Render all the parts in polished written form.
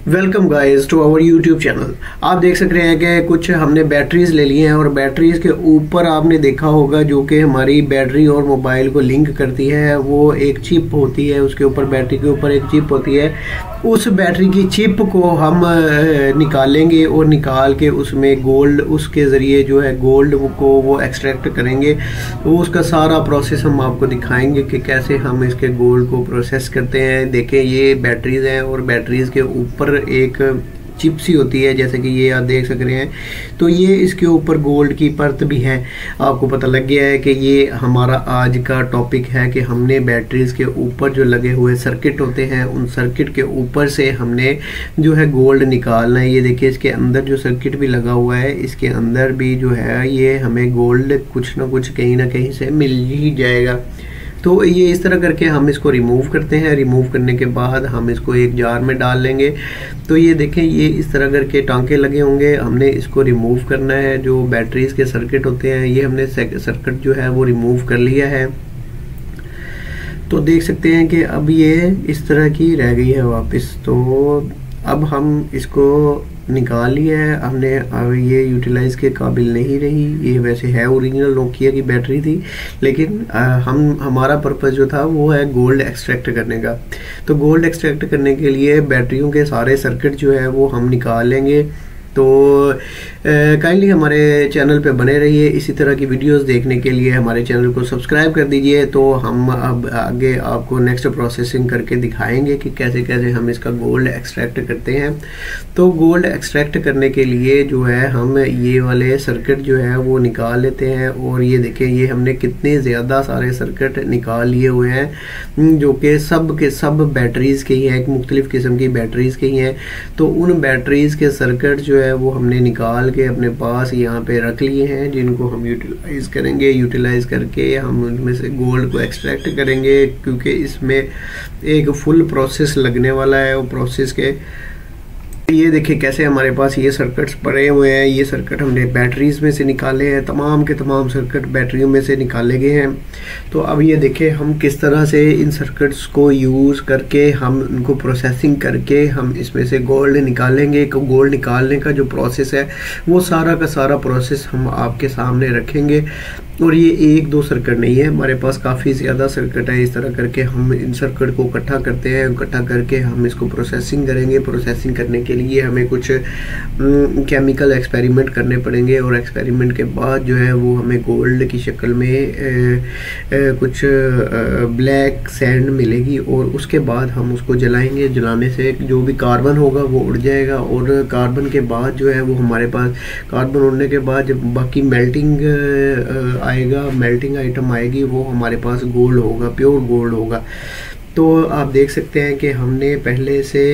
Welcome guys to our YouTube channel. आप देख सक रहे हैं कि कुछ हमने बैटरीज ले ली हैं और बैटरीज के ऊपर आपने देखा होगा जो कि हमारी बैटरी और मोबाइल को लिंक करती है, वो एक चिप होती है। उसके ऊपर बैटरी के ऊपर एक चिप होती है। उस बैटरी की चिप को हम निकालेंगे और निकाल के उसमें गोल्ड, उसके ज़रिए जो है गोल्ड को वो एक्सट्रैक्ट करेंगे। वो उसका सारा प्रोसेस हम आपको दिखाएंगे कि कैसे हम इसके गोल्ड को प्रोसेस करते हैं। देखें, ये बैटरीज हैं और बैटरीज के ऊपर एक चिप सी होती है, जैसे कि ये आप देख सक रहे हैं। तो ये इसके ऊपर गोल्ड की परत भी है। आपको पता लग गया है कि ये हमारा आज का टॉपिक है कि हमने बैटरीज के ऊपर जो लगे हुए सर्किट होते हैं, उन सर्किट के ऊपर से हमने जो है गोल्ड निकालना है। ये देखिए, इसके अंदर जो सर्किट भी लगा हुआ है, इसके अंदर भी जो है ये हमें गोल्ड कुछ ना कुछ कहीं ना कहीं से मिल ही जाएगा। तो ये इस तरह करके हम इसको रिमूव करते हैं। रिमूव करने के बाद हम इसको एक जार में डाल लेंगे। तो ये देखें, ये इस तरह करके टांके लगे होंगे। हमने इसको रिमूव करना है। जो बैटरीज के सर्किट होते हैं, ये हमने सर्किट जो है वो रिमूव कर लिया है। तो देख सकते हैं कि अब ये इस तरह की रह गई है वापस। तो अब हम इसको निकाल लिया है हमने। अब ये यूटिलाइज के काबिल नहीं रही। ये वैसे है ओरिजिनल नोकिया की बैटरी थी, लेकिन हमारा पर्पस जो था वो है गोल्ड एक्सट्रैक्ट करने का। तो गोल्ड एक्सट्रैक्ट करने के लिए बैटरियों के सारे सर्किट जो है वो हम निकाल लेंगे। तो काइंडली हमारे चैनल पे बने रहिए। इसी तरह की वीडियोस देखने के लिए हमारे चैनल को सब्सक्राइब कर दीजिए। तो हम अब आगे आपको नेक्स्ट प्रोसेसिंग करके दिखाएंगे कि कैसे कैसे हम इसका गोल्ड एक्सट्रैक्ट करते हैं। तो गोल्ड एक्सट्रैक्ट करने के लिए जो है हम ये वाले सर्किट जो है वो निकाल लेते हैं। और ये देखें, ये हमने कितने ज़्यादा सारे सर्किट निकाल लिए हुए हैं, जो कि सब के सब बैटरीज के ही हैं, एक मुख्तलिफ किस्म की बैटरीज के ही हैं। तो उन बैटरीज के सर्किट जो है वो हमने निकाल के अपने पास यहाँ पे रख लिए हैं, जिनको हम यूटिलाइज करेंगे। यूटिलाइज करके हम उनमें से गोल्ड को एक्सट्रैक्ट करेंगे, क्योंकि इसमें एक फुल प्रोसेस लगने वाला है। वो प्रोसेस के ये देखिए कैसे हमारे पास ये सर्किट्स पड़े हुए हैं। ये सर्किट हमने बैटरीज में से निकाले हैं। तमाम के तमाम सर्किट बैटरियों में से निकाले गए हैं। तो अब ये देखें हम किस तरह से इन सर्किट्स को यूज़ करके हम उनको प्रोसेसिंग करके हम इसमें से गोल्ड निकालेंगे। गोल्ड निकालने का जो प्रोसेस है वो सारा का सारा प्रोसेस हम आपके सामने रखेंगे। और ये एक दो सर्किट नहीं है, हमारे पास काफ़ी ज़्यादा सर्किट है। इस तरह करके हम इन सर्किट को इकट्ठा करते हैं। इकट्ठा करके हम इसको प्रोसेसिंग करेंगे। प्रोसेसिंग करने के लिए हमें कुछ केमिकल एक्सपेरिमेंट करने पड़ेंगे, और एक्सपेरिमेंट के बाद जो है वो हमें गोल्ड की शक्ल में कुछ ब्लैक सैंड मिलेगी। और उसके बाद हम उसको जलाएंगे। जलाने से जो भी कार्बन होगा वो उड़ जाएगा, और कार्बन के बाद जो है वो हमारे पास कार्बन उड़ने के बाद जब बाकी मेल्टिंग आएगा, मेल्टिंग आइटम आएगी, वो हमारे पास गोल्ड होगा, प्योर गोल्ड होगा। तो आप देख सकते हैं कि हमने पहले से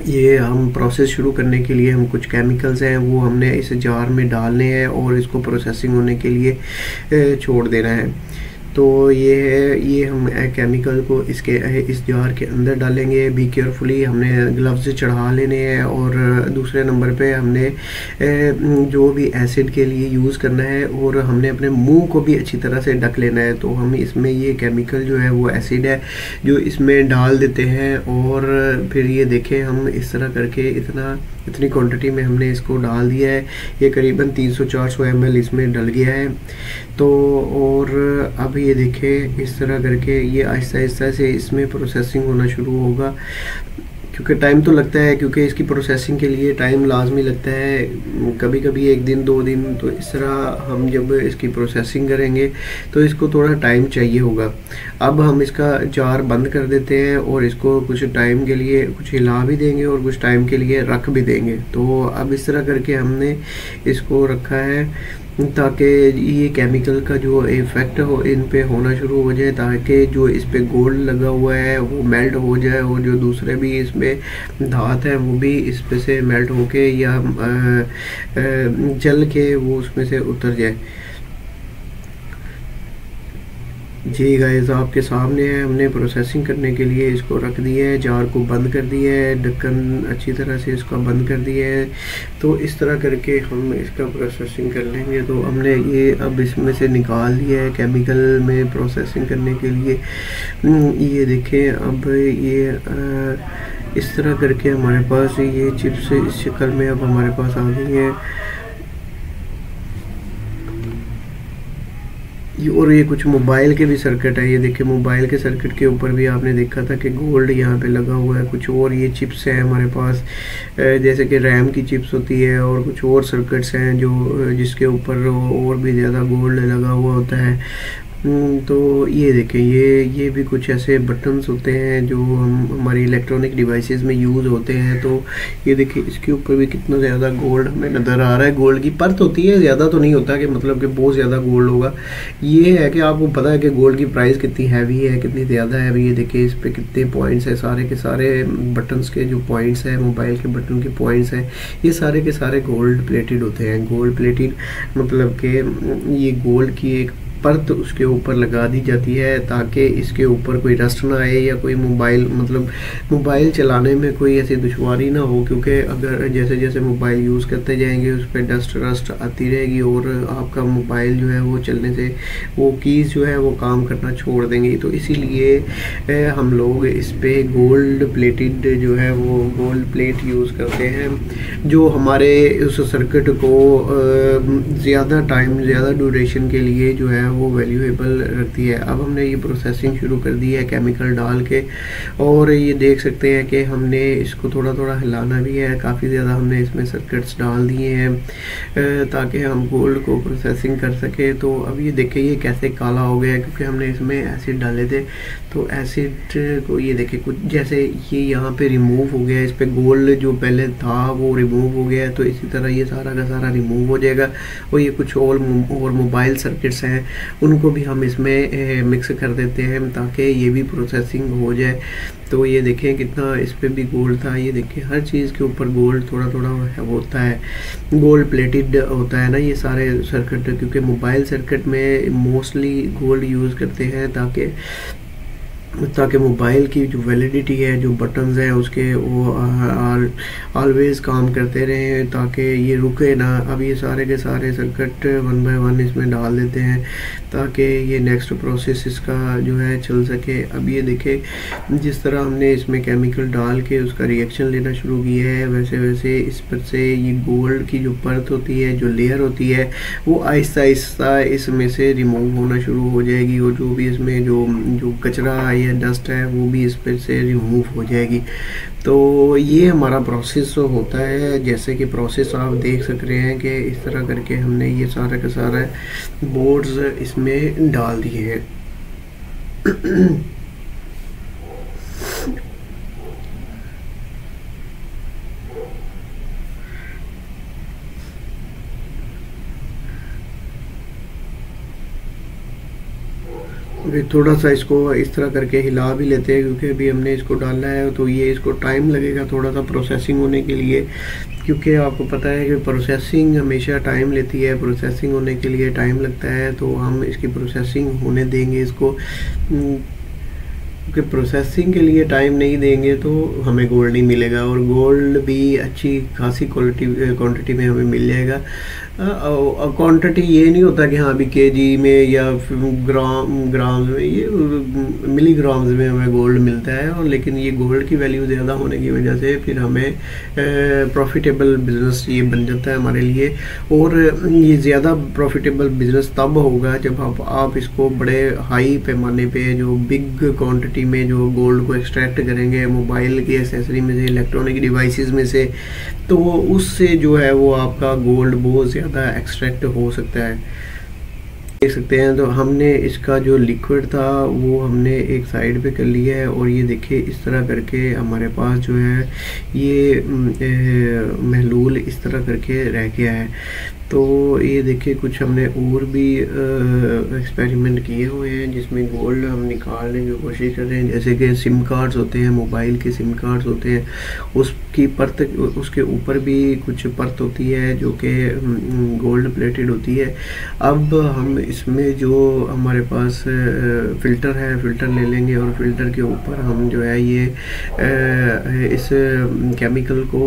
ये हम प्रोसेस शुरू करने के लिए हम कुछ केमिकल्स हैं वो हमने इस जार में डालने हैं और इसको प्रोसेसिंग होने के लिए छोड़ देना है। तो ये है, ये हम केमिकल को इस जार के अंदर डालेंगे। बी केयरफुली, हमने ग्लव्स चढ़ा लेने हैं। और दूसरे नंबर पे हमने जो भी एसिड के लिए यूज़ करना है, और हमने अपने मुंह को भी अच्छी तरह से ढक लेना है। तो हम इसमें ये केमिकल जो है वो एसिड है जो इसमें डाल देते हैं। और फिर ये देखें, हम इस तरह करके इतनी क्वांटिटी में हमने इसको डाल दिया है। ये करीबन 300-400 ml इसमें डल गया है। तो और अब ये देखें, इस तरह करके ये आहिस्ता आहिस्ता से इसमें प्रोसेसिंग होना शुरू होगा, क्योंकि टाइम तो लगता है, क्योंकि इसकी प्रोसेसिंग के लिए टाइम लाजमी लगता है। कभी कभी 1 दिन 2 दिन। तो इस तरह हम जब इसकी प्रोसेसिंग करेंगे तो इसको थोड़ा टाइम चाहिए होगा। अब हम इसका जार बंद कर देते हैं और इसको कुछ टाइम के लिए कुछ हिला भी देंगे और कुछ टाइम के लिए रख भी देंगे। तो अब इस तरह करके हमने इसको रखा है ताकि ये केमिकल का जो इफ़ेक्ट हो इन पे होना शुरू हो जाए, ताकि जो इस पे गोल्ड लगा हुआ है वो मेल्ट हो जाए, और जो दूसरे भी इसमें धात है वो भी इस पे से मेल्ट होके या जल के वो उसमें से उतर जाए। जी गाइस, आपके सामने है, हमने प्रोसेसिंग करने के लिए इसको रख दिया है, जार को बंद कर दिया है, ढक्कन अच्छी तरह से इसका बंद कर दिया है। तो इस तरह करके हम इसका प्रोसेसिंग कर लेंगे। तो हमने ये अब इसमें से निकाल दिया है केमिकल में प्रोसेसिंग करने के लिए। ये देखें, अब इस तरह करके हमारे पास ये चिप्स इस शक्ल में अब हमारे पास आ गई है। और ये कुछ मोबाइल के भी सर्किट है, ये देखिए मोबाइल के सर्किट के ऊपर भी आपने देखा था कि गोल्ड यहाँ पे लगा हुआ है। कुछ और ये चिप्स हैं हमारे पास, जैसे कि रैम की चिप्स होती है, और कुछ और सर्किट्स हैं जो जिसके ऊपर और भी ज़्यादा गोल्ड लगा हुआ होता है। तो ये देखें, ये भी कुछ ऐसे बटन्स होते हैं जो हम हमारी इलेक्ट्रॉनिक डिवाइसेस में यूज़ होते हैं। तो ये देखिए इसके ऊपर भी कितना ज़्यादा गोल्ड हमें नज़र आ रहा है। गोल्ड की परत होती है, ज़्यादा तो नहीं होता कि मतलब कि बहुत ज़्यादा गोल्ड होगा। ये है कि आपको पता है कि गोल्ड की प्राइस कितनी हैवी है, कितनी ज़्यादा है। अभी ये देखिए इस पर कितने पॉइंट्स हैं, सारे के सारे बटन्स के जो पॉइंट्स हैं, मोबाइल के बटन के पॉइंट्स हैं, ये सारे के सारे गोल्ड प्लेटेड होते हैं। गोल्ड प्लेटेड मतलब कि ये गोल्ड की एक परत उसके ऊपर लगा दी जाती है ताकि इसके ऊपर कोई रस्ट ना आए, या कोई मोबाइल मतलब मोबाइल चलाने में कोई ऐसी दुश्वारी ना हो। क्योंकि अगर जैसे जैसे मोबाइल यूज़ करते जाएंगे उस पर डस्ट रस्ट आती रहेगी और आपका मोबाइल जो है वो चलने से वो कीज़ जो है वो काम करना छोड़ देंगी। तो इसीलिए हम लोग इस पर गोल्ड प्लेटेड जो है वो गोल्ड प्लेट यूज़ करते हैं, जो हमारे उस सर्किट को ज़्यादा टाइम ज़्यादा ड्यूरेशन के लिए जो है वो वैल्यूएबल रखती है। अब हमने ये प्रोसेसिंग शुरू कर दी है केमिकल डाल के, और ये देख सकते हैं कि हमने इसको थोड़ा थोड़ा हिलाना भी है। काफ़ी ज़्यादा हमने इसमें सर्किट्स डाल दिए हैं ताकि हम गोल्ड को प्रोसेसिंग कर सके। तो अब ये देखिए ये कैसे काला हो गया है, क्योंकि हमने इसमें एसिड डाले थे। तो एसिड को ये देखिए कुछ जैसे ये यहाँ पे रिमूव हो गया, इस पर गोल्ड जो पहले था वो रिमूव हो गया है। तो इसी तरह ये सारा का सारा रिमूव हो जाएगा। और ये कुछ और मोबाइल सर्किट्स हैं, उनको भी हम इसमें मिक्स कर देते हैं ताकि ये भी प्रोसेसिंग हो जाए। तो ये देखें कितना इस पे भी गोल्ड था। ये देखिए हर चीज़ के ऊपर गोल्ड थोड़ा थोड़ा होता है, गोल्ड प्लेटेड होता है ना ये सारे सर्किट, क्योंकि मोबाइल सर्किट में मोस्टली गोल्ड यूज़ करते हैं ताकि मोबाइल की जो वैलिडिटी है, जो बटन्स हैं उसके वो ऑलवेज काम करते रहें ताकि ये रुके ना। अब ये सारे के सारे सर्किट 1 बाय 1 इसमें डाल देते हैं ताकि ये नेक्स्ट प्रोसेस इसका जो है चल सके। अब ये देखें जिस तरह हमने इसमें केमिकल डाल के उसका रिएक्शन लेना शुरू किया है, वैसे वैसे इस पर से ये गोल्ड की जो परत होती है, जो लेयर होती है, वो आहिस्ता आहिस्ता इसमें से रिमूव होना शुरू हो जाएगी। और जो भी इसमें जो कचरा या डस्ट है वो भी इस पर से रिमूव हो जाएगी। तो ये हमारा प्रोसेस होता है। जैसे कि प्रोसेस आप देख सक रहे हैं कि इस तरह करके हमने ये सारा का सारा बोर्ड्स इसमें डाल दिए हैं। अभी थोड़ा सा इसको इस तरह करके हिला भी लेते हैं, क्योंकि अभी हमने इसको डालना है तो ये इसको टाइम लगेगा थोड़ा सा प्रोसेसिंग होने के लिए। क्योंकि आपको पता है कि प्रोसेसिंग हमेशा टाइम लेती है, प्रोसेसिंग होने के लिए टाइम लगता है। तो हम इसकी प्रोसेसिंग होने देंगे इसको, क्योंकि प्रोसेसिंग के लिए टाइम नहीं देंगे तो हमें गोल्ड नहीं मिलेगा, और गोल्ड भी अच्छी खासी क्वांटिटी में हमें मिल जाएगा। क्वांटिटी ये नहीं होता कि हाँ अभी केजी में या ग्राम्स में, ये मिलीग्राम्स में हमें गोल्ड मिलता है। और लेकिन ये गोल्ड की वैल्यू ज़्यादा होने की वजह से फिर हमें प्रॉफिटेबल बिजनेस ये बन जाता है हमारे लिए। और ये ज़्यादा प्रॉफिटेबल बिजनेस तब होगा जब आप इसको बड़े हाई पैमाने पे जो बिग क्वांटिटी में जो गोल्ड को एक्सट्रैक्ट करेंगे मोबाइल की एसेसरी में से, इलेक्ट्रॉनिक डिवाइसेस में से, तो उससे जो है वो आपका गोल्ड बहुत ज़्यादा एक्सट्रैक्ट हो सकता है। देख सकते हैं तो हमने इसका जो लिक्विड था वो हमने एक साइड पे कर लिया है। और ये देखिए इस तरह करके हमारे पास जो है ये महलूल इस तरह करके रह गया है। तो ये देखिए कुछ हमने और भी एक्सपेरिमेंट किए हुए हैं जिसमें गोल्ड हम निकालने की कोशिश कर रहे हैं। जैसे कि सिम कार्ड्स होते हैं, मोबाइल के सिम कार्ड्स होते हैं, उसकी परत, उसके ऊपर भी कुछ परत होती है जो कि गोल्ड प्लेटेड होती है। अब हम इसमें जो हमारे पास फ़िल्टर है, फ़िल्टर ले लेंगे और फ़िल्टर के ऊपर हम जो है ये इस केमिकल को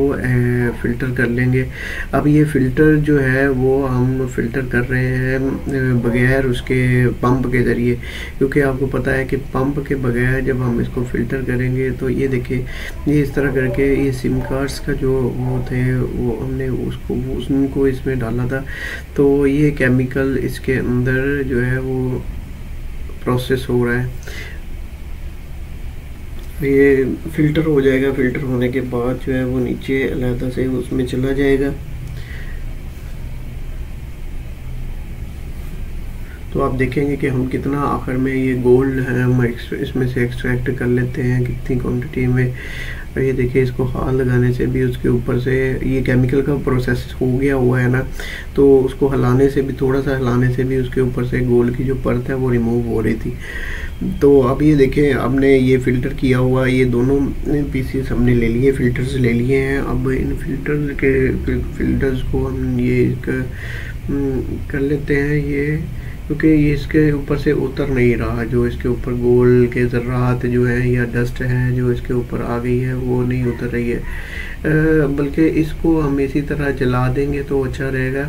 फ़िल्टर कर लेंगे। अब ये फ़िल्टर जो है वो हम फ़िल्टर कर रहे हैं बगैर उसके पंप के ज़रिए, क्योंकि आपको पता है कि पंप के बगैर जब हम इसको फ़िल्टर करेंगे तो ये देखिए ये इस तरह करके ये सिम कार्ड्स का जो वो थे वो हमने उनको इसमें डाला था, तो ये केमिकल इसके अंदर जो है वो प्रोसेस हो रहा है। ये फ़िल्टर हो जाएगा, फ़िल्टर होने के बाद जो है वो नीचे अलहदा से उसमें चला जाएगा। तो आप देखेंगे कि हम कितना आखिर में ये गोल्ड है हम इसमें से एक्सट्रैक्ट कर लेते हैं कितनी क्वांटिटी में। और ये देखिए इसको हाथ लगाने से भी उसके ऊपर से ये केमिकल का प्रोसेस हो गया हुआ है ना, तो उसको हिलाने से भी, थोड़ा सा हिलाने से भी उसके ऊपर से गोल्ड की जो परत है वो रिमूव हो रही थी। तो अब ये देखें हमने ये फ़िल्टर किया हुआ, ये दोनों पीसीस हमने ले लिए, फ़िल्टर्स ले लिए हैं। अब इन फ़िल्टर्स को हम ये कर लेते हैं ये, क्योंकि ये इसके ऊपर से उतर नहीं रहा, जो इसके ऊपर गोल्ड के ज़र्रात जो है या डस्ट है जो इसके ऊपर आ गई है वो नहीं उतर रही है, बल्कि इसको हम इसी तरह जला देंगे तो अच्छा रहेगा।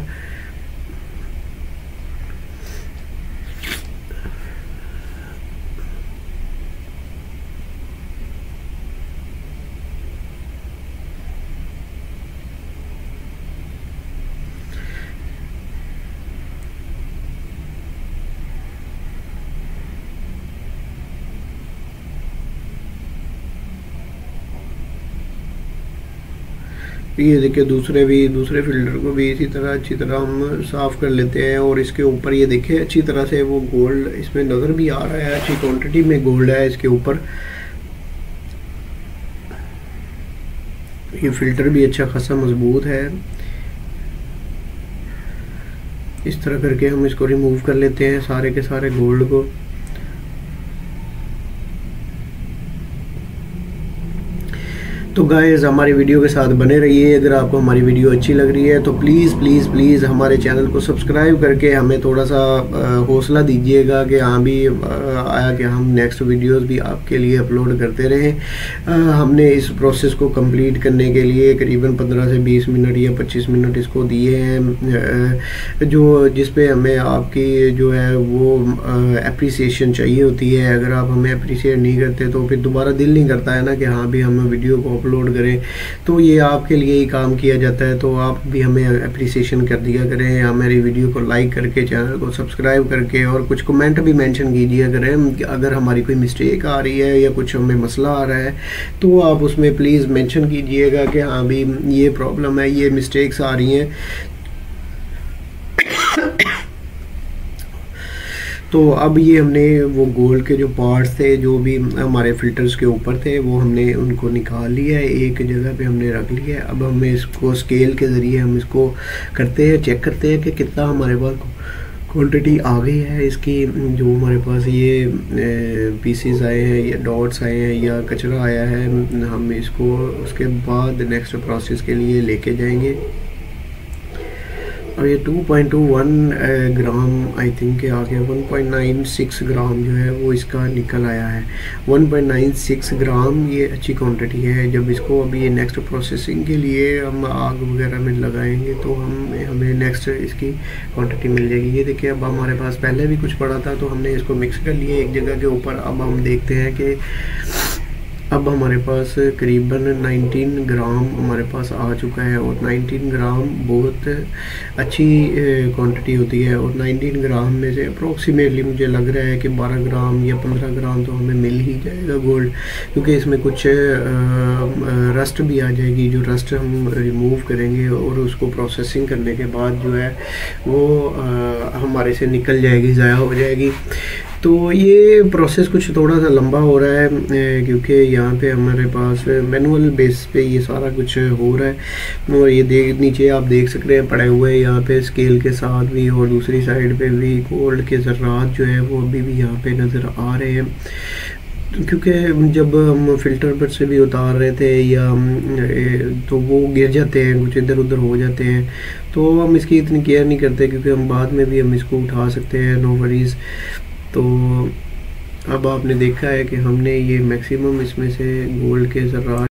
ये देखिए दूसरे फ़िल्टर को भी इसी तरह अच्छी तरह हम साफ़ कर लेते हैं, और इसके ऊपर ये देखिए अच्छी तरह से वो गोल्ड इसमें नज़र भी आ रहा है, अच्छी क्वांटिटी में गोल्ड है इसके ऊपर। ये फ़िल्टर भी अच्छा खासा मजबूत है। इस तरह करके हम इसको रिमूव कर लेते हैं सारे के सारे गोल्ड को। तो गाइस हमारी वीडियो के साथ बने रहिए। अगर आपको हमारी वीडियो अच्छी लग रही है तो प्लीज़ हमारे चैनल को सब्सक्राइब करके हमें थोड़ा सा हौसला दीजिएगा कि हाँ भी आया कि हम नेक्स्ट वीडियोस भी आपके लिए अपलोड करते रहें। हमने इस प्रोसेस को कंप्लीट करने के लिए करीबन 15 से 20 मिनट या 25 मिनट इसको दिए हैं, जो जिस पे हमें आपकी जो है वो एप्रिसिएशन चाहिए होती है। अगर आप हमें अप्रिशिएट नहीं करते तो फिर दोबारा दिल नहीं करता है ना कि हाँ भी हम वीडियो को अपलोड करें, तो ये आपके लिए ही काम किया जाता है। तो आप भी हमें अप्रिसिएशन कर दिया करें, हमारी वीडियो को लाइक करके, चैनल को सब्सक्राइब करके, और कुछ कमेंट भी मेंशन कीजिए करें। अगर हमारी कोई मिस्टेक आ रही है या कुछ हमें मसला आ रहा है तो आप उसमें प्लीज़ मेंशन कीजिएगा कि हाँ भी ये प्रॉब्लम है, ये मिस्टेक्स आ रही हैं। तो अब ये हमने वो गोल्ड के जो पार्ट्स थे जो भी हमारे फ़िल्टर्स के ऊपर थे वो हमने उनको निकाल लिया है, एक जगह पे हमने रख लिया है। अब हम इसको स्केल के ज़रिए हम इसको करते हैं, चेक करते हैं कि कितना हमारे पास क्वांटिटी आ गई है इसकी। जो हमारे पास ये पीसेस आए हैं या डॉट्स आए हैं या कचरा आया है, हम इसको उसके बाद नेक्स्ट प्रोसेस के लिए लेके जाएंगे। और ये 2.21 ग्राम आई थिंक के आगे 1.96 ग्राम जो है वो इसका निकल आया है। 1.96 ग्राम ये अच्छी क्वांटिटी है। जब इसको अभी ये नेक्स्ट प्रोसेसिंग के लिए हम आग वगैरह में लगाएंगे तो हमें नेक्स्ट इसकी क्वांटिटी मिल जाएगी। ये देखिए अब हमारे पास पहले भी कुछ पड़ा था तो हमने इसको मिक्स कर लिया एक जगह के ऊपर। अब हम देखते हैं कि अब हमारे पास करीबन 19 ग्राम हमारे पास आ चुका है, और 19 ग्राम बहुत अच्छी क्वांटिटी होती है। और 19 ग्राम में से अप्रोक्सीमेटली मुझे लग रहा है कि 12 ग्राम या 15 ग्राम तो हमें मिल ही जाएगा गोल्ड, क्योंकि इसमें कुछ रस्ट भी आ जाएगी। जो रस्ट हम रिमूव करेंगे और उसको प्रोसेसिंग करने के बाद जो है वो हमारे से निकल जाएगी, ज़ाया हो जाएगी। तो ये प्रोसेस कुछ थोड़ा सा लंबा हो रहा है क्योंकि यहाँ पे हमारे पास मैनुअल बेस पे ये सारा कुछ हो रहा है। और ये नीचे आप देख सकते हैं पड़े हुए यहाँ पे स्केल के साथ भी, और दूसरी साइड पे भी गोल्ड के ज़र्रात जो है वो अभी भी यहाँ पे नज़र आ रहे हैं। क्योंकि जब हम फ़िल्टर पर से भी उतार रहे थे या तो वो गिर जाते हैं, कुछ इधर उधर हो जाते हैं, तो हम इसकी इतनी केयर नहीं करते क्योंकि हम बाद में भी हम इसको उठा सकते हैं, नो वरीज़। तो अब आपने देखा है कि हमने ये मैक्सिमम इसमें से गोल्ड के ज़र्रात